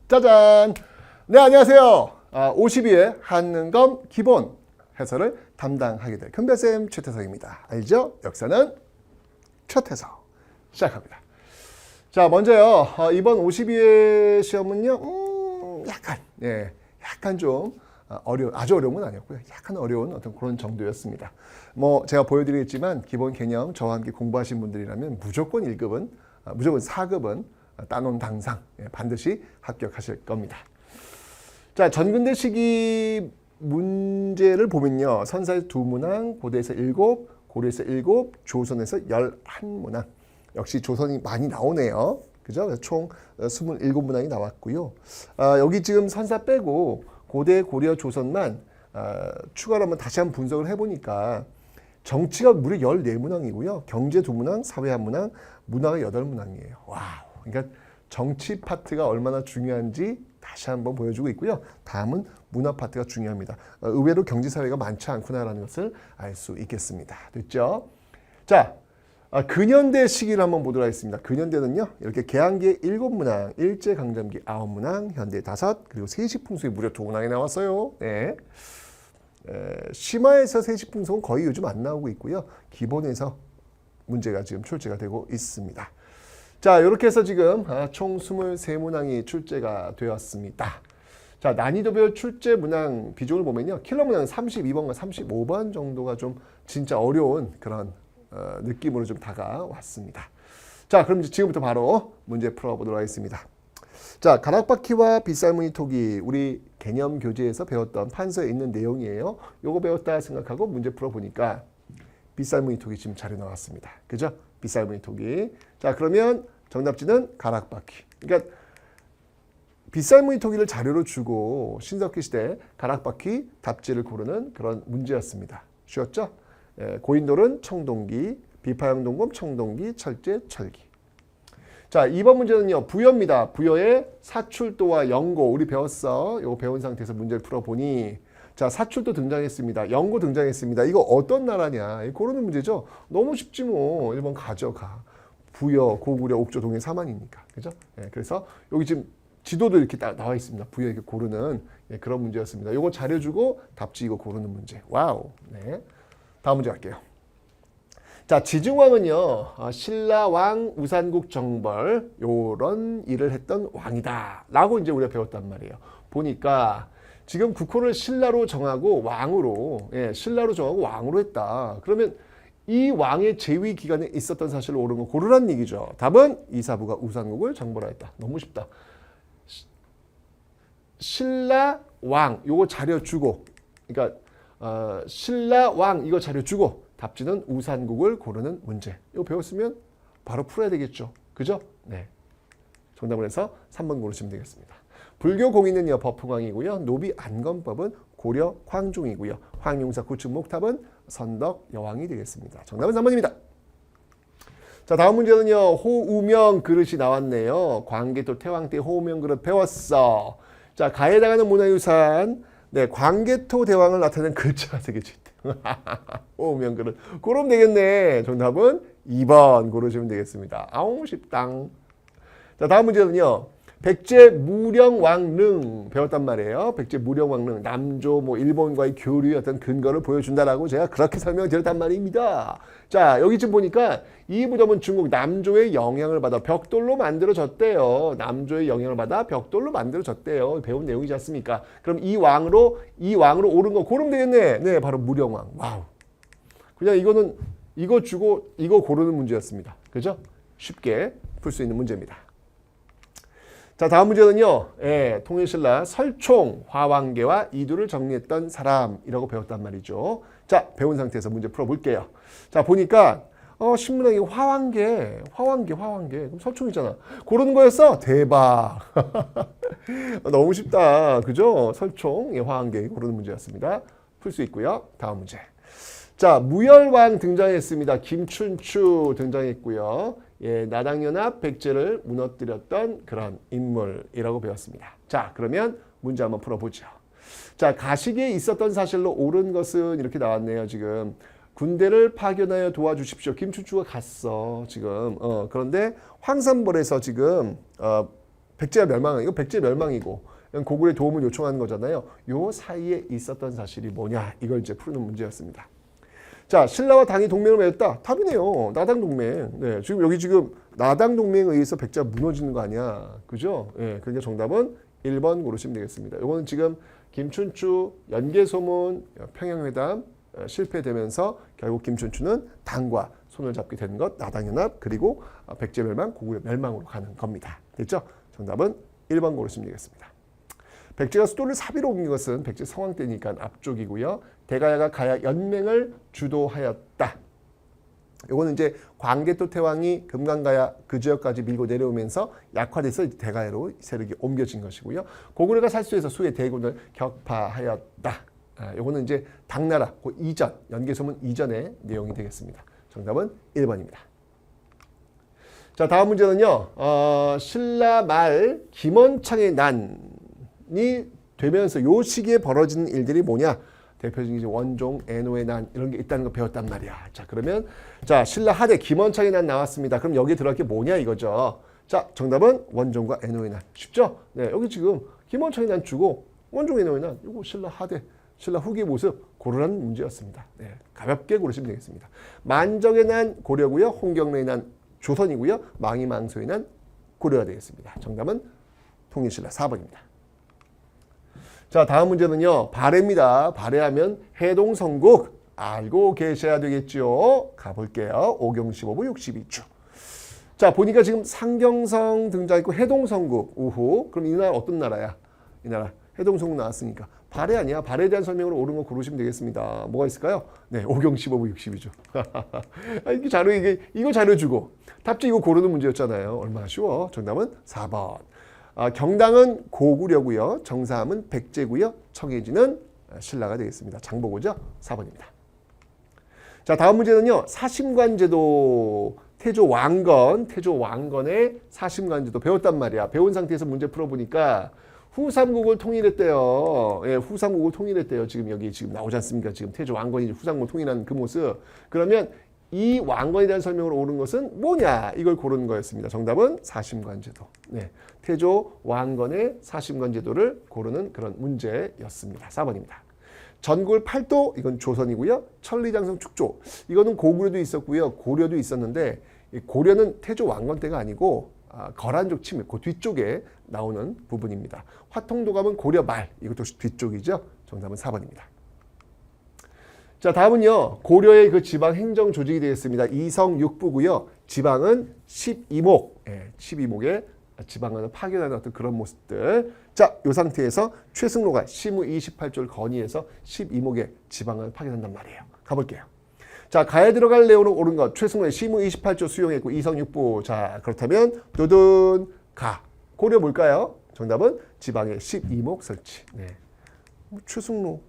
짜잔! 네, 안녕하세요. 52회 한능검 기본 해설을 담당하게 될 큰별쌤 최태석입니다. 알죠? 역사는 최태석. 시작합니다. 자, 먼저요. 이번 52회 시험은요, 약간 좀 아주 어려운 건 아니었고요. 약간 어려운 어떤 그런 정도였습니다. 뭐 제가 보여드리겠지만 기본 개념 저와 함께 공부하신 분들이라면 무조건 1급은, 무조건 4급은 따놓은 당상 반드시 합격하실 겁니다. 자, 전근대 시기 문제를 보면요. 선사에서 2문항, 고대에서 7, 고려에서 7, 조선에서 11문항. 역시 조선이 많이 나오네요. 그죠? 그래서 총 27문항이 나왔고요. 여기 지금 선사 빼고 고대, 고려, 조선만 추가로 한번 다시 한번 분석을 해보니까 정치가 무려 14문항이고요. 경제 2문항, 사회 1문항, 문화가 8문항이에요. 와우. 그러니까 정치 파트가 얼마나 중요한지 다시 한번 보여주고 있고요. 다음은 문화 파트가 중요합니다. 의외로 경제 사회가 많지 않구나라는 것을 알 수 있겠습니다. 됐죠? 자, 근현대 시기를 한번 보도록 하겠습니다. 근현대는요. 이렇게 개항기에 7문항, 일제강점기 9문항, 현대 5, 그리고 세시풍속이 무려 2문항이 나왔어요. 네. 심화에서 세시풍속은 거의 요즘 안 나오고 있고요. 기본에서 문제가 지금 출제가 되고 있습니다. 자, 이렇게 해서 지금 총 23문항이 출제가 되었습니다. 자, 난이도별 출제 문항 비중을 보면요. 킬러 문항 32번과 35번 정도가 좀 진짜 어려운 그런 느낌으로 좀 다가왔습니다. 자, 그럼 지금부터 바로 문제 풀어보도록 하겠습니다. 자, 가락바퀴와 빗살무늬 토기, 우리 개념 교재에서 배웠던 판서에 있는 내용이에요. 요거 배웠다 생각하고 문제 풀어보니까 빗살무늬 토기 지금 자료 나왔습니다. 그죠? 빗살무늬 토기. 자, 그러면 정답지는 가락바퀴. 그러니까 빗살무늬 토기를 자료로 주고 신석기 시대 가락바퀴 답지를 고르는 그런 문제였습니다. 쉬웠죠? 고인돌은 청동기, 비파형 동검 청동기, 철제 철기. 자, 2번 문제는요. 부여입니다. 부여의 사출도와 영고. 우리 배웠어. 이거 배운 상태에서 문제를 풀어보니 자, 사출도 등장했습니다. 영고 등장했습니다. 이거 어떤 나라냐. 고르는 문제죠. 너무 쉽지 뭐. 1번 가져가. 부여, 고구려, 옥조, 동해, 사만이니까. 그죠? 그래서 여기 지금 지도도 이렇게 나와 있습니다. 부여 이렇게 고르는 그런 문제였습니다. 이거 자료 주고 답지 이거 고르는 문제. 와우. 네. 다음 문제 갈게요. 자, 지증왕은요. 신라왕 우산국 정벌 요런 일을 했던 왕이다. 라고 이제 우리가 배웠단 말이에요. 보니까 지금 국호를 신라로 정하고 왕으로, 신라로 정하고 왕으로 했다. 그러면 이 왕의 재위 기간에 있었던 사실을 옳은 거 고르란 얘기죠. 답은 이사부가 우산국을 정벌하였다. 너무 쉽다. 신라 왕 요거 자료 주고, 그러니까 신라 왕 이거 자료 주고 답지는 우산국을 고르는 문제. 이거 배웠으면 바로 풀어야 되겠죠. 그죠? 네. 정답을 해서 3번 고르시면 되겠습니다. 불교 공인은요 법흥왕이고요. 노비 안건법은 고려 황종이고요. 황용사 구축 목탑은 선덕 여왕이 되겠습니다. 정답은 3번입니다. 자, 다음 문제는요. 호우명 그릇이 나왔네요. 광개토 태왕 때 호우명 그릇 배웠어. 자, 가에 해당하는 문화유산. 네, 광개토 대왕을 나타내는 글자가 되겠죠. 호우명 그릇. 고르면 되겠네. 정답은 2번 고르시면 되겠습니다. 아우 쉽당. 자, 다음 문제는요. 백제 무령왕릉 배웠단 말이에요. 백제 무령왕릉 남조 일본과의 교류의 어떤 근거를 보여준다라고 제가 그렇게 설명드렸단 말입니다. 자, 여기 지금 보니까 이 무덤은 중국 남조의 영향을 받아 벽돌로 만들어졌대요. 남조의 영향을 받아 벽돌로 만들어졌대요. 배운 내용이지 않습니까? 그럼 이 왕으로 옳은 거 고르면 되겠네. 네, 바로 무령왕. 와우. 그냥 이거는 이거 주고 이거 고르는 문제였습니다. 그죠? 쉽게 풀 수 있는 문제입니다. 자, 다음 문제는요. 통일신라 설총, 화왕계와 이두를 정리했던 사람이라고 배웠단 말이죠. 자, 배운 상태에서 문제 풀어볼게요. 자, 보니까 신문학이 화왕계. 그럼 설총이잖아. 고르는 거였어? 대박. 너무 쉽다. 그죠? 설총, 화왕계 고르는 문제였습니다. 풀 수 있고요. 다음 문제. 자, 무열왕 등장했습니다. 김춘추 등장했고요. 나당연합 백제를 무너뜨렸던 그런 인물이라고 배웠습니다. 자, 그러면 문제 한번 풀어보죠. 자, 가시기에 있었던 사실로 옳은 것은 이렇게 나왔네요. 지금 군대를 파견하여 도와주십시오. 김춘추가 갔어. 지금 그런데 황산벌에서 지금 백제가 멸망한 이거 백제 멸망이고 고구려의 도움을 요청하는 거잖아요. 요 사이에 있었던 사실이 뭐냐 이걸 이제 푸는 문제였습니다. 자, 신라와 당이 동맹을 맺었다. 답이네요. 나당 동맹. 네, 지금 여기 지금 나당 동맹에 의해서 백제가 무너지는 거 아니야, 그죠? 예, 그러니까 정답은 1번 고르시면 되겠습니다. 이거는 지금 김춘추 연개소문 평양회담 실패되면서 결국 김춘추는 당과 손을 잡게 된 것, 나당연합 그리고 백제 멸망, 고구려 멸망으로 가는 겁니다. 됐죠? 정답은 1번 고르시면 되겠습니다. 백제가 수도를 사비로 옮긴 것은 백제 성왕 때니까 앞쪽이고요. 대가야가 가야 연맹을 주도하였다. 이거는 이제 광개토 태왕이 금강가야 그 지역까지 밀고 내려오면서 약화돼서 대가야로 세력이 옮겨진 것이고요. 고구려가 살수해서 수의 대군을 격파하였다. 이거는 이제 당나라 그 이전 연개소문 이전의 내용이 되겠습니다. 정답은 1번입니다. 자, 다음 문제는요. 신라 말 김원창의 난이 되면서 요 시기에 벌어지는 일들이 뭐냐? 대표적인 원종, 애노의 난 이런 게 있다는 거 배웠단 말이야. 자, 그러면 자, 신라 하대 김원창의 난 나왔습니다. 그럼 여기에 들어갈 게 뭐냐 이거죠. 자, 정답은 원종과 애노의 난. 쉽죠? 네, 여기 지금 김원창의 난 주고 원종, 애노의 난 이거 신라 하대, 신라 후기의 모습 고르라는 문제였습니다. 네, 가볍게 고르시면 되겠습니다. 만정의 난 고려고요. 홍경래의 난 조선이고요. 망이망소의 난 고려가 되겠습니다. 정답은 통일신라 4번입니다. 자, 다음 문제는요. 발해입니다. 발해하면 해동성국 알고 계셔야 되겠죠. 가볼게요. 5경 15부 62주. 자, 보니까 지금 상경성 등장했고 해동성국 우후. 그럼 이 나라 어떤 나라야? 이 나라 해동성국 나왔으니까 발해 아니야. 발해에 대한 설명으로 옳은 거 고르시면 되겠습니다. 뭐가 있을까요? 네, 5경 15부 62주. 이게 자료 이거 자료 주고 답지 이거 고르는 문제였잖아요. 얼마나 쉬워. 정답은 4번. 경당은 고구려고요. 정사함은 백제고요. 청해진은 신라가 되겠습니다. 장보고죠. 4번입니다. 자, 다음 문제는요. 사심관제도 태조 왕건의 사심관제도 배웠단 말이야. 배운 상태에서 문제 풀어보니까 후삼국을 통일했대요. 예, 후삼국을 통일했대요. 지금 여기 지금 나오지 않습니까? 지금 태조 왕건이 후삼국을 통일한 그 모습. 그러면 이 왕건에 대한 설명으로 옳은 것은 뭐냐? 이걸 고르는 거였습니다. 정답은 사심관제도. 네, 태조 왕건의 사심관제도를 고르는 그런 문제였습니다. 4번입니다. 전국을 팔도 이건 조선이고요. 천리장성 축조 이거는 고구려도 있었고요. 고려도 있었는데 고려는 태조 왕건 때가 아니고 거란족 침입 그 뒤쪽에 나오는 부분입니다. 화통도감은 고려 말 이것도 뒤쪽이죠. 정답은 4번입니다. 자, 다음은요. 고려의 그 지방 행정 조직이 되겠습니다. 이성육부고요. 지방은 12목. 예, 12목의 지방을 파견하는 어떤 그런 모습들. 자, 이 상태에서 최승로가 시무 28조를 건의해서 12목의 지방을 파견한단 말이에요. 가볼게요. 자, 가에 들어갈 내용으로 옳은 것. 최승로의 시무 28조 수용했고 이성육부. 자, 그렇다면 두둔 가. 고려 뭘까요? 정답은 지방의 12목 설치. 네. 최승로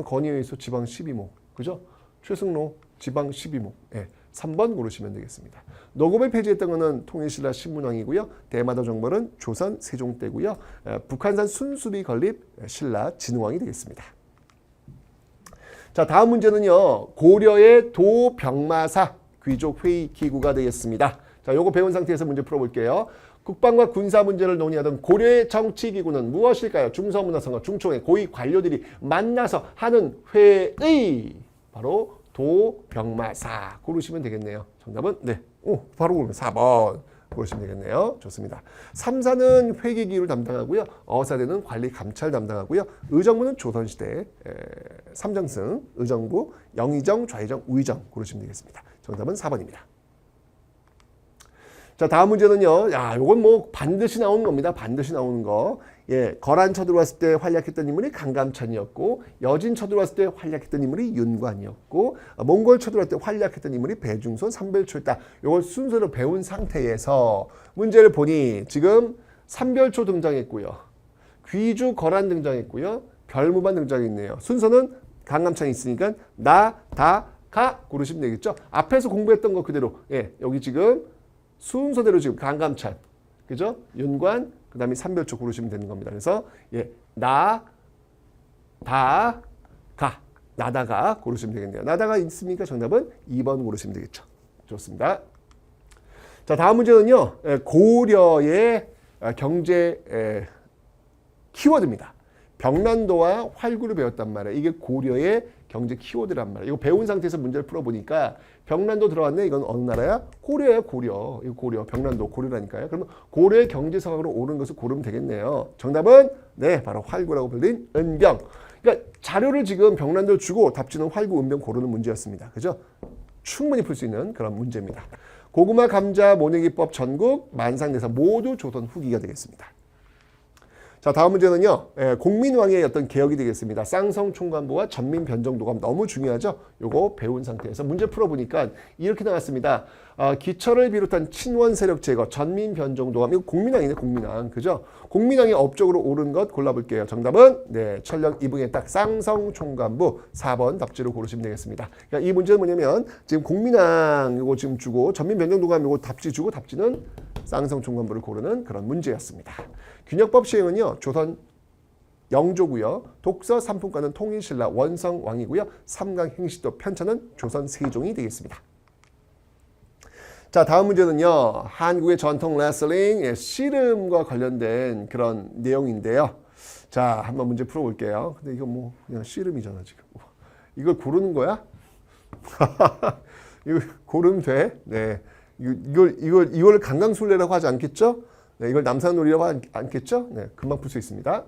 건의에 의해서 지방 12목. 그죠? 최승로 지방 12목. 예, 3번 고르시면 되겠습니다. 노고을 폐지했던 것은 통일신라 신문왕이고요. 대마도 정벌은 조선 세종 때고요. 북한산 순수비 건립 신라 진흥왕이 되겠습니다. 자, 다음 문제는요. 고려의 도병마사 귀족회의 기구가 되겠습니다. 자, 요거 배운 상태에서 문제 풀어볼게요. 국방과 군사 문제를 논의하던 고려의 정치기구는 무엇일까요? 중서문화선거 중총회 고위 관료들이 만나서 하는 회의. 바로 도병마사 고르시면 되겠네요. 정답은 네, 바로 고르면 4번 고르시면 되겠네요. 좋습니다. 3사는 회계기구를 담당하고요. 어사대는 관리 감찰 담당하고요. 의정부는 조선시대 삼정승, 의정부, 영의정, 좌의정, 우의정 고르시면 되겠습니다. 정답은 4번입니다. 자, 다음 문제는요. 야, 요건 뭐 반드시 나오는 겁니다. 반드시 나오는 거. 예, 거란 쳐들어왔을 때 활약했던 인물이 강감찬이었고, 여진 쳐들어왔을 때 활약했던 인물이 윤관이었고, 몽골 쳐들어왔을 때 활약했던 인물이 배중손, 삼별초였다. 요걸 순서로 배운 상태에서 문제를 보니 지금 삼별초 등장했고요. 귀주 거란 등장했고요. 별무반 등장했네요. 순서는 강감찬이 있으니까 나, 다, 가 고르시면 되겠죠. 앞에서 공부했던 거 그대로. 예, 여기 지금 순서대로 지금 강감찬, 그죠? 윤관, 그 다음에 삼별초 고르시면 되는 겁니다. 그래서 예, 나, 다, 가, 나다가 고르시면 되겠네요. 나다가 있습니까? 정답은 2번 고르시면 되겠죠. 좋습니다. 자, 다음 문제는요. 고려의 경제 키워드입니다. 병난도와 활구를 배웠단 말이에요. 이게 고려의 경제 키워드란 말이에요. 이거 배운 상태에서 문제를 풀어보니까 병난도 들어왔네. 이건 어느 나라야? 고려야, 고려. 이거 고려. 병난도 고려라니까요. 그러면 고려의 경제 상황으로 옳은 것을 고르면 되겠네요. 정답은 네, 바로 활구라고 불린 은병. 그러니까 자료를 지금 병난도를 주고 답지는 활구, 은병 고르는 문제였습니다. 그죠? 충분히 풀 수 있는 그런 문제입니다. 고구마, 감자, 모내기법, 전국, 만상대사 모두 조선 후기가 되겠습니다. 자, 다음 문제는요. 공민왕의 어떤 개혁이 되겠습니다. 쌍성총관부와 전민변정도감 너무 중요하죠. 요거 배운 상태에서 문제 풀어보니까 이렇게 나왔습니다. 기철을 비롯한 친원 세력 제거, 전민변정도감. 이거 공민왕이네, 공민왕. 그죠? 공민왕이 업적으로 옳은 것 골라볼게요. 정답은 네, 천령 이붕에 딱 쌍성총관부 4번 답지로 고르시면 되겠습니다. 그러니까 이 문제는 뭐냐면 지금 공민왕 요거 지금 주고 전민변정도감 요거 답지 주고 답지는 쌍성총관부를 고르는 그런 문제였습니다. 균역법 시행은요. 조선 영조고요. 독서 3품과는 통일신라 원성왕이고요. 삼강 행시도 편차는 조선 세종이 되겠습니다. 자, 다음 문제는요. 한국의 전통 레슬링 씨름과 관련된 그런 내용인데요. 자, 한번 문제 풀어볼게요. 근데 이거 뭐 그냥 씨름이잖아 지금. 이걸 고르는 거야? 이거 고르면 돼? 네. 이걸 강강술래라고 하지 않겠죠? 네, 이걸 남산놀이라고 하지 않겠죠? 네, 금방 풀 수 있습니다.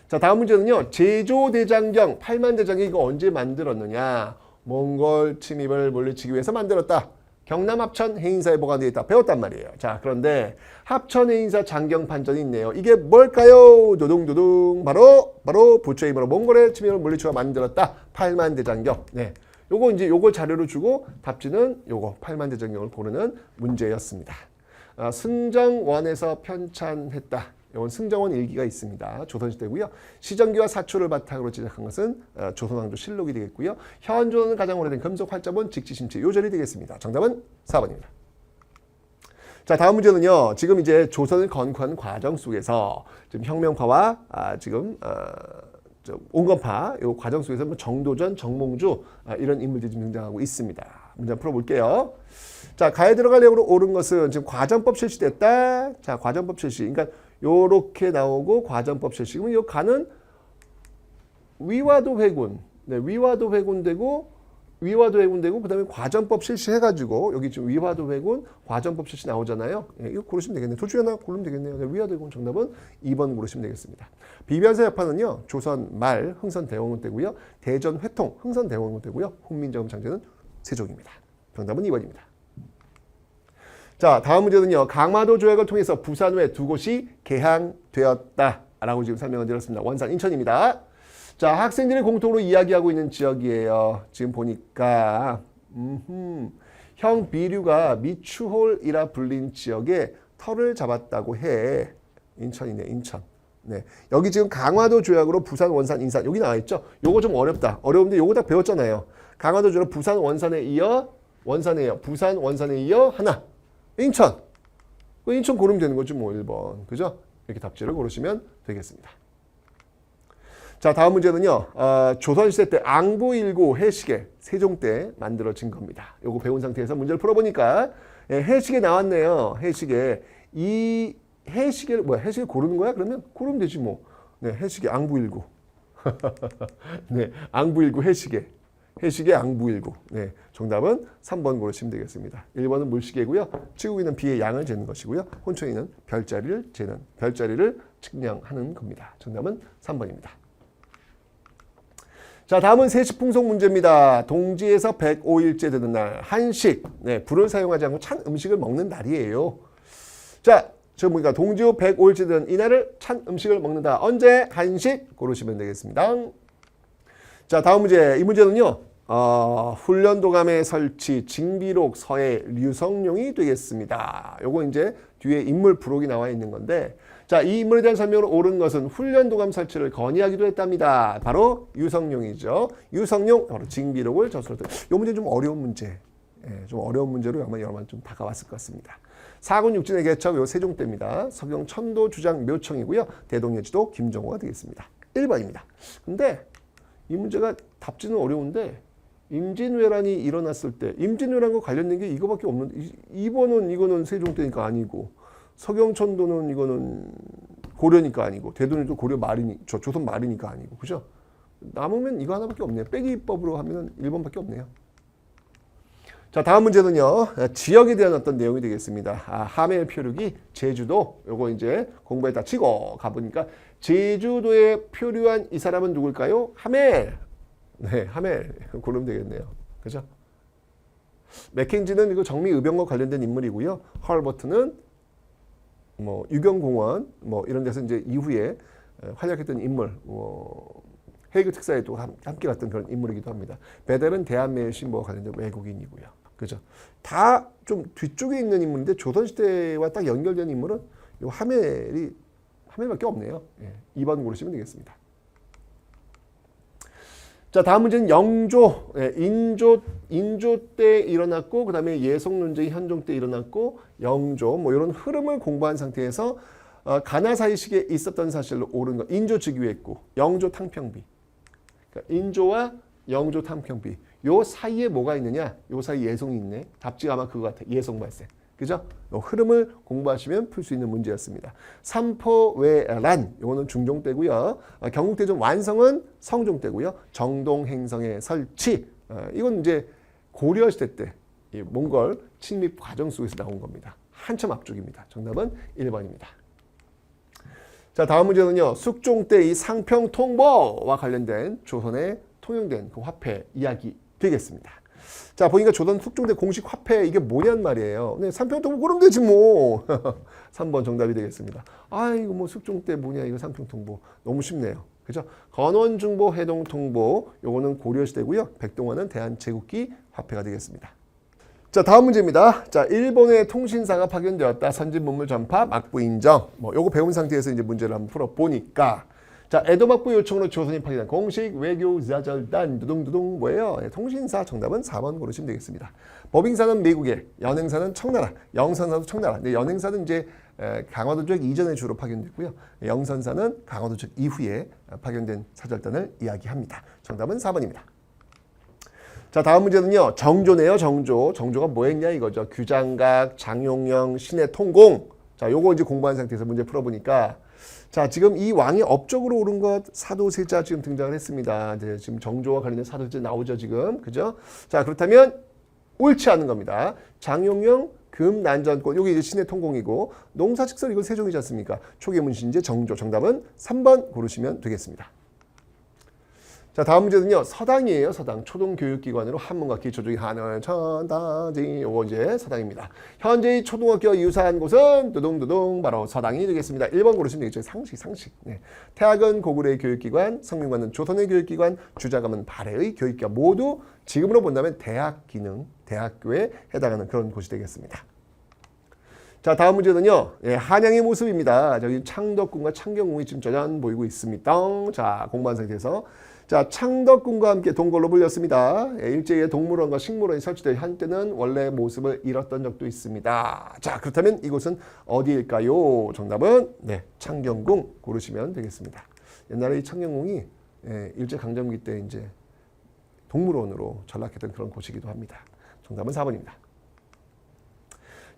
자, 다음 문제는요. 제조대장경, 팔만대장경 이거 언제 만들었느냐? 몽골 침입을 물리치기 위해서 만들었다. 경남 합천 해인사에 보관되어 있다. 배웠단 말이에요. 자, 그런데 합천 해인사 장경판전이 있네요. 이게 뭘까요? 도둥도둥. 바로 부처의 힘으로 몽골의 침입을 물리치고 만들었다. 팔만대장경. 네. 요거 이제 요거 자료를 주고 답지는 요거 팔만대장경을 고르는 문제였습니다. 승정원에서 편찬했다. 이건 승정원 일기가 있습니다. 조선시대고요. 시정기와 사초를 바탕으로 제작한 것은 조선왕조 실록이 되겠고요. 현존은 가장 오래된 금속 활자본 직지심체 요절이 되겠습니다. 정답은 4번입니다. 자, 다음 문제는요. 지금 이제 조선을 건국하는 과정 속에서 지금 혁명파와 온건파 이 과정 속에서 뭐 정도전, 정몽주 이런 인물들이 등장하고 있습니다. 문제 풀어볼게요. 자, 가에 들어갈 내용으로 옳은 것은 지금 과정법 실시됐다. 자, 과정법 실시. 그러니까 요렇게 나오고 과정법 실시. 그러면 요 가는 위화도 회군. 네, 위화도 회군되고 그다음에 과정법 실시해가지고 여기 지금 위화도 회군, 과정법 실시 나오잖아요. 예, 이거 고르시면 되겠네요. 둘 중에 하나 고르면 되겠네요. 네, 위화도 회군 정답은 2번 고르시면 되겠습니다. 비변사 여파는요. 조선 말 흥선대원군 때고요. 대전 회통 흥선대원군 때고요. 훈민정음 창제는 세종입니다. 정답은 2번입니다. 자, 다음 문제는요. 강화도 조약을 통해서 부산 외 두 곳이 개항되었다라고 지금 설명을 드렸습니다. 원산 인천입니다. 자, 학생들이 공통으로 이야기하고 있는 지역이에요. 지금 보니까 형 비류가 미추홀이라 불린 지역에 터를 잡았다고 해. 인천이네, 인천. 네, 여기 지금 강화도 조약으로 부산, 원산, 인산 여기 나와 있죠. 요거 좀 어렵다. 어려운데 요거 다 배웠잖아요. 강화도 조약 부산, 원산에 이어 부산, 원산에 이어 하나. 인천. 인천 고르면 되는 거죠. 뭐 1번. 그죠? 이렇게 답지를 고르시면 되겠습니다. 자, 다음 문제는요. 조선시대 때 앙부일구 해시계 세종 때 만들어진 겁니다. 요거 배운 상태에서 문제를 풀어보니까 해시계 나왔네요. 해시계. 이 해시계를 해시계 고르는 거야? 그러면 고르면 되지 뭐. 네, 해시계 앙부일구. 네, 앙부일구 해시계. 해시계 앙부일구. 네, 정답은 3번 고르시면 되겠습니다. 1번은 물시계고요. 치고 있는 비의 양을 재는 것이고요. 혼천이는 별자리를 재는, 별자리를 측량하는 겁니다. 정답은 3번입니다. 자, 다음은 세시풍속 문제입니다. 동지에서 105일째 되는 날, 한식. 네, 불을 사용하지 않고 찬 음식을 먹는 날이에요. 자, 지금 보니까 동지 후 105일째 되는 이날을 찬 음식을 먹는다. 언제? 한식 고르시면 되겠습니다. 자, 다음 문제. 이 문제는요. 훈련도감의 설치, 징비록, 서해, 류성룡이 되겠습니다. 요거 이제 뒤에 인물 부록이 나와 있는 건데, 자, 이 인물에 대한 설명으로 옳은 것은 훈련도감 설치를 건의하기도 했답니다. 바로 유성룡이죠. 유성룡, 바로 징비록을 저술했다. 이 문제는 좀 어려운 문제. 예, 좀 어려운 문제로 아마 여러분 좀 다가왔을 것 같습니다. 사군 육진의 개척, 요 세종 때입니다. 서경 천도 주장 묘청이고요. 대동여지도 김정호가 되겠습니다. 1번입니다. 근데 이 문제가 답지는 어려운데 임진왜란이 일어났을 때 임진왜란과 관련된 게 이거밖에 없는데 2번은 이거는 세종 때니까 아니고 서경천도는 이거는 고려니까 아니고 대도는또 고려 말이니 조선 말이니까 아니고 그죠? 남으면 이거 하나밖에 없네요. 빼기법으로 하면 1번밖에 없네요. 자, 다음 문제는요. 지역에 대한 어떤 내용이 되겠습니다. 하멜 표류기 제주도 요거 이제 공부했다 치고 가보니까 제주도에 표류한 이 사람은 누굴까요? 하멜. 네, 하멜. 고르면 되겠네요. 그죠? 맥켄지는 이거 정미의병과 관련된 인물이고요. 헐버트는 뭐 유경공원 뭐 이런 데서 이제 이후에 활약했던 인물, 헤이그 특사에도 함께 갔던 그런 인물이기도 합니다. 베델은 대한매일 신보와 관련된 외국인이고요. 그죠? 다 좀 뒤쪽에 있는 인물인데 조선시대와 딱 연결된 인물은 요 하멜밖에 없네요. 예, 2번 고르시면 되겠습니다. 자, 다음 문제는 영조, 인조 때 일어났고 그 다음에 예성 논쟁이 현종 때 일어났고 영조 뭐 이런 흐름을 공부한 상태에서 가나사이식에 있었던 사실로 옳은 것. 인조 즉위했고 영조 탕평비. 그러니까 인조와 영조 탕평비. 요 사이에 뭐가 있느냐? 요 사이 예성이 있네. 답지가 아마 그거 같아. 예성 발생. 그죠? 요 흐름을 공부하시면 풀 수 있는 문제였습니다. 삼포외란, 요거는 중종 때고요. 경국대전 완성은 성종 때고요. 정동행성의 설치, 이건 이제 고려시대 때 이 몽골 침입 과정 속에서 나온 겁니다. 한참 앞쪽입니다. 정답은 1번입니다. 자, 다음 문제는요. 숙종 때 이 상평통보와 관련된 조선에 통용된 그 화폐 이야기 되겠습니다. 자, 보니까 조선 숙종 때 공식 화폐 이게 뭐냔 말이에요. 네, 상평통보 고르면 되지 뭐. 3번 정답이 되겠습니다. 이거 뭐 숙종 때 뭐냐 이거 상평통보. 너무 쉽네요. 그죠? 건원중보 해동통보 요거는 고려시대고요. 백동원은 대한제국기 화폐가 되겠습니다. 자, 다음 문제입니다. 자, 일본의 통신사가 파견되었다. 선진문물 전파 막부 인정. 뭐 요거 배운 상태에서 이제 문제를 한번 풀어 보니까 자, 에도 막부 요청으로 조선이 파견한 공식 외교 좌절단 두둥두둥 뭐예요? 통신사 정답은 4번 고르시면 되겠습니다. 법인사는 미국에, 연행사는 청나라, 영선사도 청나라. 근데 연행사는 이제 강화도 쪽 이전에 주로 파견됐고요. 영선사는 강화도 쪽 이후에 파견된 사절단을 이야기합니다. 정답은 4번입니다. 자, 다음 문제는요. 정조네요. 정조가 뭐 했냐 이거죠. 규장각, 장용영, 신의 통공. 자, 요거 이제 공부한 상태에서 문제 풀어보니까 자, 지금 이 왕이 업적으로 오른 것 사도세자 지금 등장을 했습니다. 이제 지금 정조와 관련된 사도세자 나오죠, 지금. 그죠? 자, 그렇다면 옳지 않은 겁니다. 장용영 금난전권, 여기 이제 신의 통공이고 농사직설 이건 세종이지 않습니까? 초계문신제 정조. 정답은 3번 고르시면 되겠습니다. 자, 다음 문제는요. 서당이에요. 서당. 초등교육기관으로 한문과 기초주의 한을 천당지 요거 이제 서당입니다. 현재의 초등학교와 유사한 곳은 두둥두둥 바로 서당이 되겠습니다. 1번 고르시면 되겠죠. 상식. 네. 태학은 고구려의 교육기관, 성균관은 조선의 교육기관, 주자감은 발해의 교육기관. 모두 지금으로 본다면 대학 기능, 대학교에 해당하는 그런 곳이 되겠습니다. 자, 다음 문제는요. 한양의 모습입니다. 저기 창덕궁과 창경궁이 지금 저전 보이고 있습니다. 자, 공부한 상태에서 자, 창덕궁과 함께 동굴로 불렸습니다. 일제의 동물원과 식물원이 설치되어 한때는 원래 모습을 잃었던 적도 있습니다. 자, 그렇다면 이곳은 어디일까요? 정답은 네, 창경궁 고르시면 되겠습니다. 옛날에 이 창경궁이 일제강점기 때 이제 동물원으로 전락했던 그런 곳이기도 합니다. 정답은 4번입니다.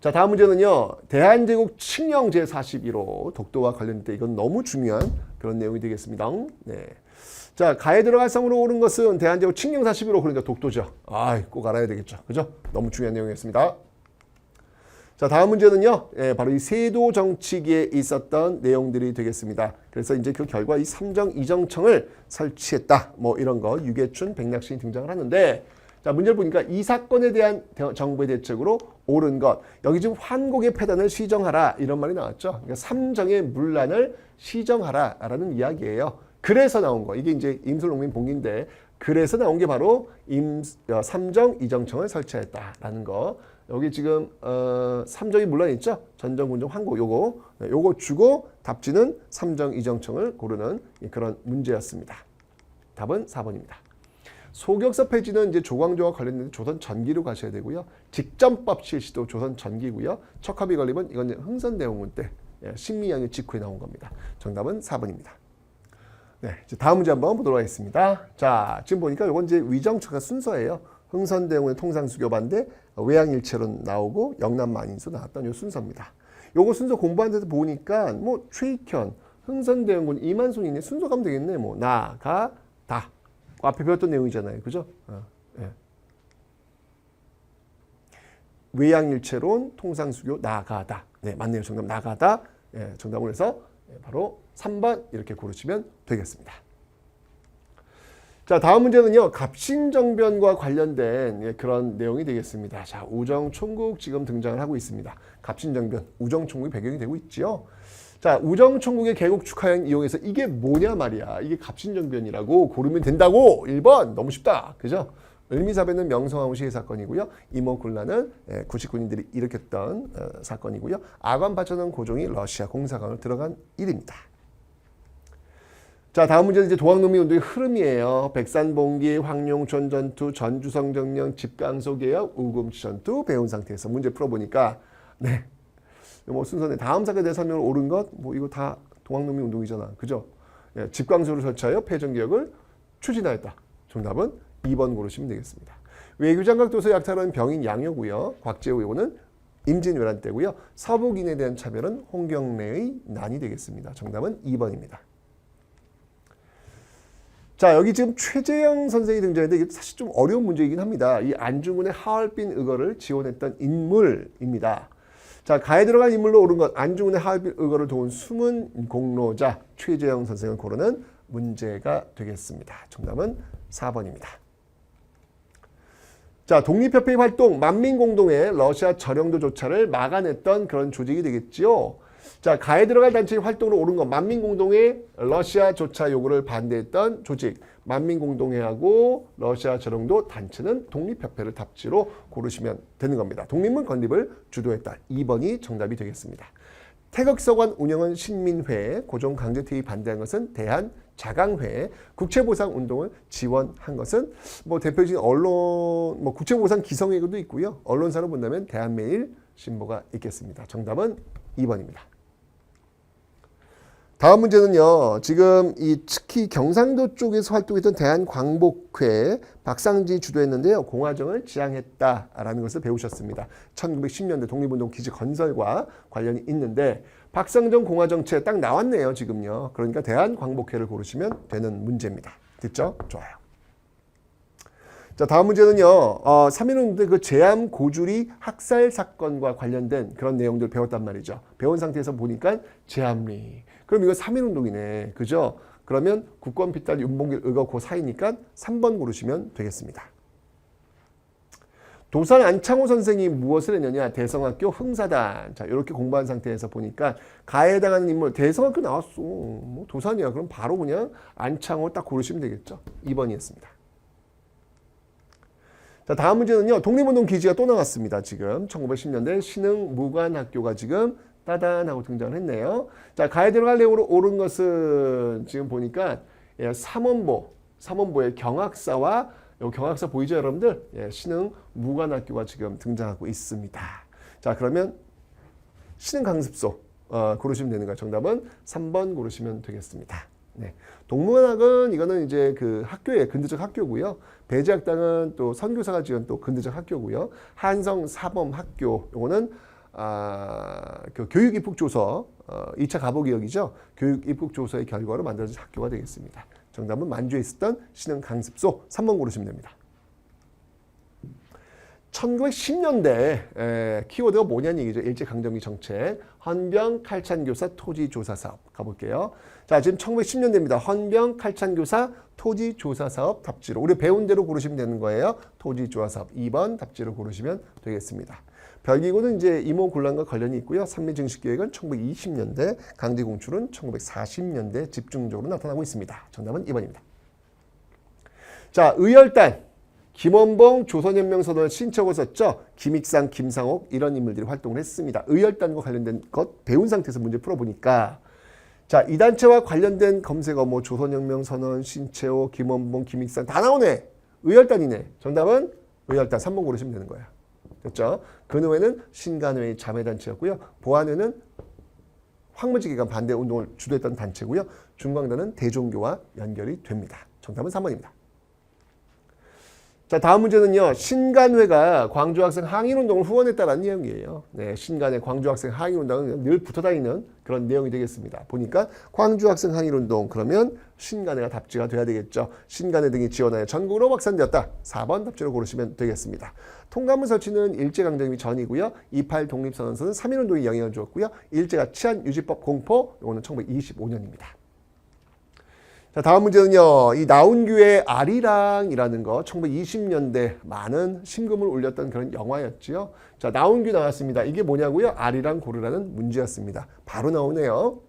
자, 다음 문제는요. 대한제국 칙령 제41호 독도와 관련된 이건 너무 중요한 그런 내용이 되겠습니다. 네. 자, 가에 들어갈 성으로 옳은 것은 대한제국 칙령 41호 그러니까 독도죠. 꼭 알아야 되겠죠. 그죠? 너무 중요한 내용이었습니다. 자, 다음 문제는요. 바로 이 세도 정치기에 있었던 내용들이 되겠습니다. 그래서 이제 그 결과 이 삼정 이정청을 설치했다. 뭐 이런 거 유계춘, 백낙신이 등장을 하는데 자, 문제를 보니까 이 사건에 대한 정부의 대책으로 옳은 것. 여기 지금 환곡의 폐단을 시정하라 이런 말이 나왔죠. 그러니까 삼정의 문란을 시정하라라는 이야기예요. 그래서 나온 거. 이게 이제 임술농민 봉기인데 그래서 나온 게 바로 삼정 이정청을 설치했다라는 거. 여기 지금 삼정이 물론 있죠. 전정, 군정, 환곡 요거 주고 답지는 삼정 이정청을 고르는 그런 문제였습니다. 답은 4번입니다. 소격서 폐지는 이제 조광조와 관련된 조선 전기로 가셔야 되고요. 직전법 실시도 조선 전기고요. 척합의 건립은 이건 흥선대원군 때 신미양의 직후에 나온 겁니다. 정답은 4번입니다. 네, 이제 다음 문제 한번 보도록 하겠습니다. 자, 지금 보니까 이건 이제 위정처가 순서예요. 흥선대원군의 통상수교 반대, 외양일체론 나오고 영남만인수 나왔던 이 순서입니다. 요거 순서 공부한 데서 보니까 뭐 최익현, 흥선대원군, 이만순이네. 순서 가면 되겠네. 뭐 나, 가, 다. 앞에 배웠던 내용이잖아요. 그죠? 예. 외양일체론, 통상수교, 나가다. 네, 맞네요. 정답 나가다. 예, 정답을 해서 바로 3번 이렇게 고르시면 되겠습니다. 자, 다음 문제는요. 갑신정변과 관련된 그런 내용이 되겠습니다. 자, 우정총국 지금 등장을 하고 있습니다. 갑신정변, 우정총국이 배경이 되고 있죠. 자, 우정총국의 개국 축하행 이용해서 이게 뭐냐 말이야. 이게 갑신정변이라고 고르면 된다고. 1번 너무 쉽다. 그죠? 을미사변은 명성황후 시의 사건이고요. 이모군란은 구식군인들이 일으켰던 사건이고요. 아관파천은 고종이 러시아 공사관을 들어간 일입니다. 자, 다음 문제는 이제 동학농민운동의 흐름이에요. 백산봉기, 황룡촌 전투, 전주성정령, 집강소개역, 우금치 전투 배운 상태에서 문제 풀어보니까 네, 뭐 순서네. 다음 사건에 대해 설명을 옳은 것, 뭐 이거 다 동학농민운동이잖아, 그죠? 예, 집강소를 설치하여 패전개혁을 추진하였다. 정답은 2번 고르시면 되겠습니다. 외교장각도서 약탈은 병인 양요고요. 곽재우 요거는 임진왜란 때고요. 서북인에 대한 차별은 홍경래의 난이 되겠습니다. 정답은 2번입니다. 자, 여기 지금 최재형 선생이 등장했는데 이게 사실 좀 어려운 문제이긴 합니다. 이 안중근의 하얼빈 의거를 지원했던 인물입니다. 자, 가에 들어간 인물로 옳은 것, 안중근의 하얼빈 의거를 도운 숨은 공로자 최재형 선생을 고르는 문제가 되겠습니다. 정답은 4번입니다. 자, 독립협회의 활동, 만민공동의 러시아 저령도 조차를 막아냈던 그런 조직이 되겠지요. 자, 가에 들어갈 단체의 활동으로 옳은 것, 만민공동의 러시아 조차 요구를 반대했던 조직, 만민공동회하고 러시아 저령도 단체는 독립협회를 답지로 고르시면 되는 겁니다. 독립문 건립을 주도했다. 2번이 정답이 되겠습니다. 태극서관 운영은 신민회, 고종 강제퇴위 반대한 것은 대한자강회, 국채보상운동을 지원한 것은 뭐 대표적인 언론, 뭐 국채보상 기성회고도 있고요. 언론사로 본다면 대한매일신보가 있겠습니다. 정답은 2번입니다. 다음 문제는요. 지금 이 특히 경상도 쪽에서 활동했던 대한광복회 박상진이 주도했는데요. 공화정을 지향했다라는 것을 배우셨습니다. 1910년대 독립운동 기지 건설과 관련이 있는데 박상정 공화정체 딱 나왔네요. 지금요. 그러니까 대한광복회를 고르시면 되는 문제입니다. 됐죠? 좋아요. 자, 다음 문제는요. 3.1운동 그 제암 고주리 학살 사건과 관련된 그런 내용들 배웠단 말이죠. 배운 상태에서 보니까 제암리. 그럼 이거 3.1운동이네. 그죠? 그러면 국권 피탈 윤봉길 의거 그 사이니까 3번 고르시면 되겠습니다. 도산 안창호 선생이 무엇을 했느냐? 대성학교 흥사단. 자, 이렇게 공부한 상태에서 보니까 가해에 해당하는 인물 대성학교 나왔어. 뭐 도산이야. 그럼 바로 그냥 안창호 딱 고르시면 되겠죠. 2번이었습니다. 자, 다음 문제는요. 독립운동 기지가 또 나왔습니다. 지금 1910년대 신흥무관학교가 지금 따단하고 등장을 했네요. 자, 가에 들어갈 내용으로 옳은 것은 지금 보니까 삼원보의 경학사와 요 경학사 보이죠, 여러분들? 예, 신흥무관학교가 지금 등장하고 있습니다. 자, 그러면 신흥강습소 고르시면 되는 거예요. 정답은 3번 고르시면 되겠습니다. 네. 동문학은 이거는 이제 그 학교의 근대적 학교고요. 배제학당은 또 선교사가 지은 또 근대적 학교고요. 한성 사범학교 요거는 그 교육입국조서 2차 가보기역이죠. 교육입국조서의 결과로 만들어진 학교가 되겠습니다. 정답은 만주에 있었던 신흥강습소 3번 고르시면 됩니다. 1910년대 키워드가 뭐냐는 얘기죠. 일제강점기 정책, 헌병 칼찬교사 토지조사사업 가볼게요. 자, 지금 1910년대입니다. 헌병 칼찬교사 토지조사사업 답지로 우리 배운 대로 고르시면 되는 거예요. 토지조사사업 2번 답지로 고르시면 되겠습니다. 별기구는 이제 이모군란과 관련이 있고요. 산미증식계획은 1920년대, 강제공출은 1940년대 집중적으로 나타나고 있습니다. 정답은 2번입니다. 자, 의열단. 김원봉 조선혁명선언 신청을 썼죠. 김익상, 김상옥 이런 인물들이 활동을 했습니다. 의열단과 관련된 것 배운 상태에서 문제 풀어보니까 자, 이 단체와 관련된 검색어 뭐 조선혁명선언, 신채호, 김원봉, 김익상 다 나오네. 의열단이네. 정답은 의열단 3번 고르시면 되는 거예요. 됐죠? 근의회는 신간회의 자매단체였고요. 보안회는 황무지기간 반대운동을 주도했던 단체고요. 중광단은 대종교와 연결이 됩니다. 정답은 3번입니다. 자, 다음 문제는요. 신간회가 광주학생 항일운동을 후원했다라는 내용이에요. 네, 신간회 광주학생 항일운동은 늘 붙어다니는 그런 내용이 되겠습니다. 보니까 광주학생 항일운동 그러면 신간회가 답지가 돼야 되겠죠. 신간회 등이 지원하여 전국으로 확산되었다. 4번 답지로 고르시면 되겠습니다. 통감문 설치는 일제강점기 전이고요. 28 독립선언서는 3.1운동에 영향을 주었고요. 일제가 치안유지법 공포, 이거는 1925년입니다. 자, 다음 문제는요. 이 나운규의 아리랑이라는 거 1920년대 많은 심금을 울렸던 그런 영화였지요. 자, 나운규 나왔습니다. 이게 뭐냐고요? 아리랑 고르라는 문제였습니다. 바로 나오네요.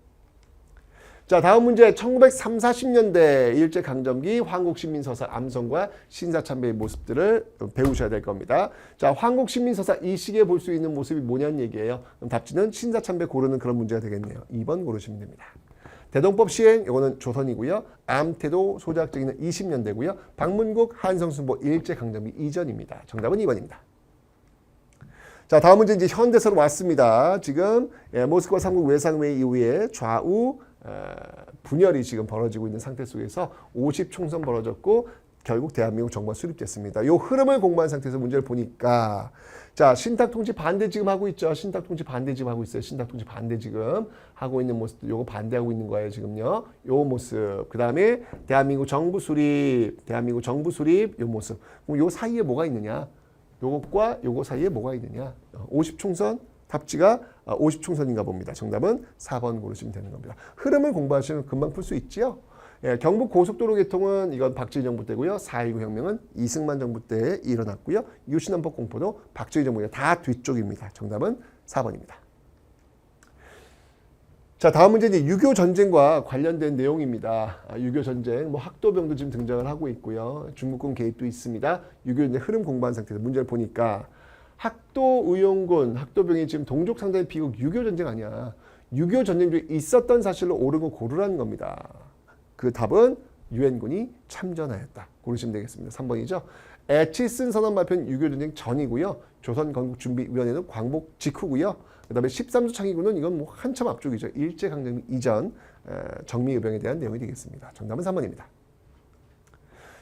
자, 다음 문제 1930~40년대 일제강점기 황국신민서사 암성과 신사참배의 모습들을 배우셔야 될 겁니다. 자, 황국신민서사 이 시기에 볼 수 있는 모습이 뭐냐는 얘기예요. 그럼 답지는 신사참배 고르는 그런 문제가 되겠네요. 2번 고르시면 됩니다. 대동법 시행, 이거는 조선이고요. 암태도 소작적인 20년대고요. 방문국 한성순보 일제강점기 이전입니다. 정답은 2번입니다. 자, 다음 문제 이제 현대사로 왔습니다. 지금 모스크바 3국 외상회의 이후에 좌우 분열이 지금 벌어지고 있는 상태 속에서 50총선 벌어졌고 결국 대한민국 정부가 수립됐습니다. 이 흐름을 공부한 상태에서 문제를 보니까 자, 신탁통치 반대 지금 하고 있죠. 신탁통치 반대 지금 하고 있어요. 신탁통치 반대 지금 하고 있는 모습, 요거 반대하고 있는 거예요. 지금요. 요 모습. 그 다음에 대한민국 정부 수립, 요 모습. 그럼 요 사이에 뭐가 있느냐? 요것과 요거 사이에 뭐가 있느냐? 50총선 답지가 50총선인가 봅니다. 정답은 4번 고르시면 되는 겁니다. 흐름을 공부하시면 금방 풀 수 있지요. 예, 경북 고속도로 개통은 이건 박정희 정부 때고요. 4.19 혁명은 이승만 정부 때 일어났고요. 유신헌법 공포도 박정희 정부가 다 뒤쪽입니다. 정답은 4번입니다. 자, 다음 문제 이제 6.25 전쟁과 관련된 내용입니다. 6.25 전쟁, 뭐 학도병도 지금 등장을 하고 있고요. 중국군 개입도 있습니다. 6.25 전쟁 흐름 공부한 상태에서 문제를 보니까 학도의용군, 학도병이 지금 동족 상대의 비극 6.25 전쟁 아니야. 6.25 전쟁 중에 있었던 사실로 옳은 거 고르라는 겁니다. 그 답은 유엔군이 참전하였다. 고르시면 되겠습니다. 3번이죠. 에치슨 선언 발표는 6.25 전쟁 전이고요. 조선건국준비위원회는 광복 직후고요. 그 다음에 13조 창의군은 이건 뭐 한참 앞쪽이죠. 일제강점기 이전 정미의병에 대한 내용이 되겠습니다. 정답은 3번입니다.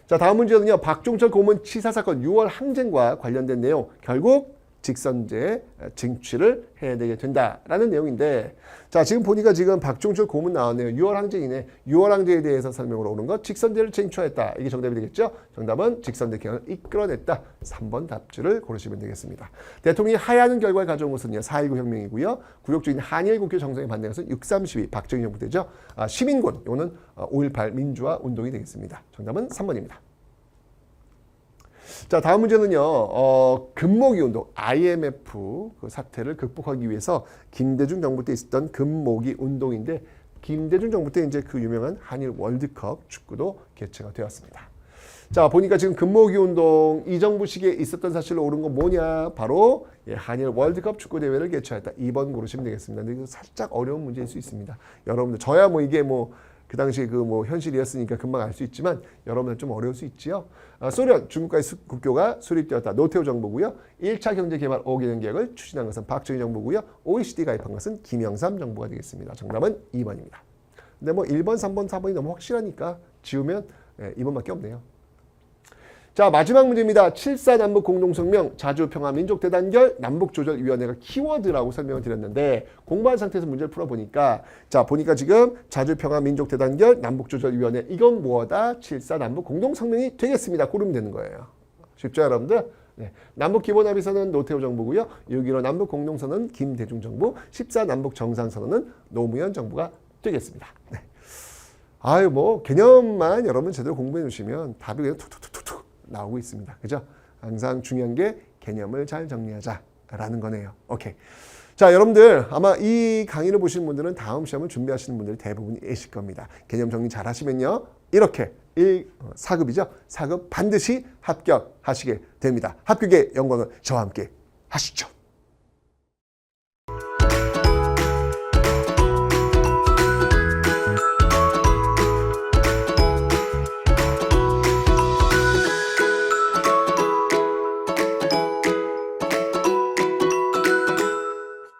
자, 다음 문제는요. 박종철 고문 치사 사건 6월 항쟁과 관련된 내용. 결국 직선제 쟁취를 해야 되게 된다라는 내용인데 자, 지금 보니까 지금 박종철 고문 나왔네요. 6월 항쟁이네. 6월 항쟁에 대해서 설명을 오는 것. 직선제를 쟁취했다. 이게 정답이 되겠죠? 정답은 직선제 개헌을 이끌어냈다. 3번 답지를 고르시면 되겠습니다. 대통령이 하야하는 결과를 가져온 것은요. 4.19 혁명이고요. 굴욕적인 한일 국교 정상에 반대한 것은 6.3 박정희 정부 때죠. 시민군, 이거는 5.18 민주화 운동이 되겠습니다. 정답은 3번입니다. 자, 다음 문제는요. 금모기 운동, IMF 그 사태를 극복하기 위해서 김대중 정부 때 있었던 금모기 운동인데 김대중 정부 때 이제 그 유명한 한일 월드컵 축구도 개최가 되었습니다. 자, 보니까 지금 금모기 운동 이 정부 시기에 있었던 사실로 옳은 건 뭐냐? 바로 한일 월드컵 축구 대회를 개최했다. 2번 고르시면 되겠습니다. 근데 이거 살짝 어려운 문제일 수 있습니다. 여러분들 저야 뭐 이게 뭐 그 당시 그 뭐 현실이었으니까 금방 알 수 있지만 여러분들 좀 어려울 수 있지요. 소련, 중국과의 국교가 수립되었다. 노태우 정부고요. 1차 경제개발 5개년 계획을 추진한 것은 박정희 정부고요. OECD 가입한 것은 김영삼 정부가 되겠습니다. 정답은 2번입니다. 근데 뭐 1번, 3번, 4번이 너무 확실하니까 지우면 2번밖에 없네요. 자, 마지막 문제입니다. 7.4 남북 공동성명, 자주평화민족대단결, 남북조절위원회가 키워드라고 설명을 드렸는데 공부한 상태에서 문제를 풀어보니까 자, 보니까 지금 자주평화민족대단결, 남북조절위원회 이건 뭐다? 7.4 남북 공동성명이 되겠습니다. 고르면 되는 거예요. 쉽죠, 여러분들? 네. 남북기본합의서는 노태우 정부고요. 6.15 남북공동선언은 김대중 정부, 14 남북정상선언은 노무현 정부가 되겠습니다. 네. 아유, 뭐 개념만 여러분 제대로 공부해 주시면 답이 그냥 툭툭툭툭 나오고 있습니다. 그죠? 항상 중요한 게 개념을 잘 정리하자라는 거네요. 오케이. 자, 여러분들 아마 이 강의를 보시는 분들은 다음 시험을 준비하시는 분들이 대부분이실 겁니다. 개념 정리 잘 하시면요. 이렇게 4급이죠. 4급 반드시 합격하시게 됩니다. 합격의 영광을 저와 함께 하시죠.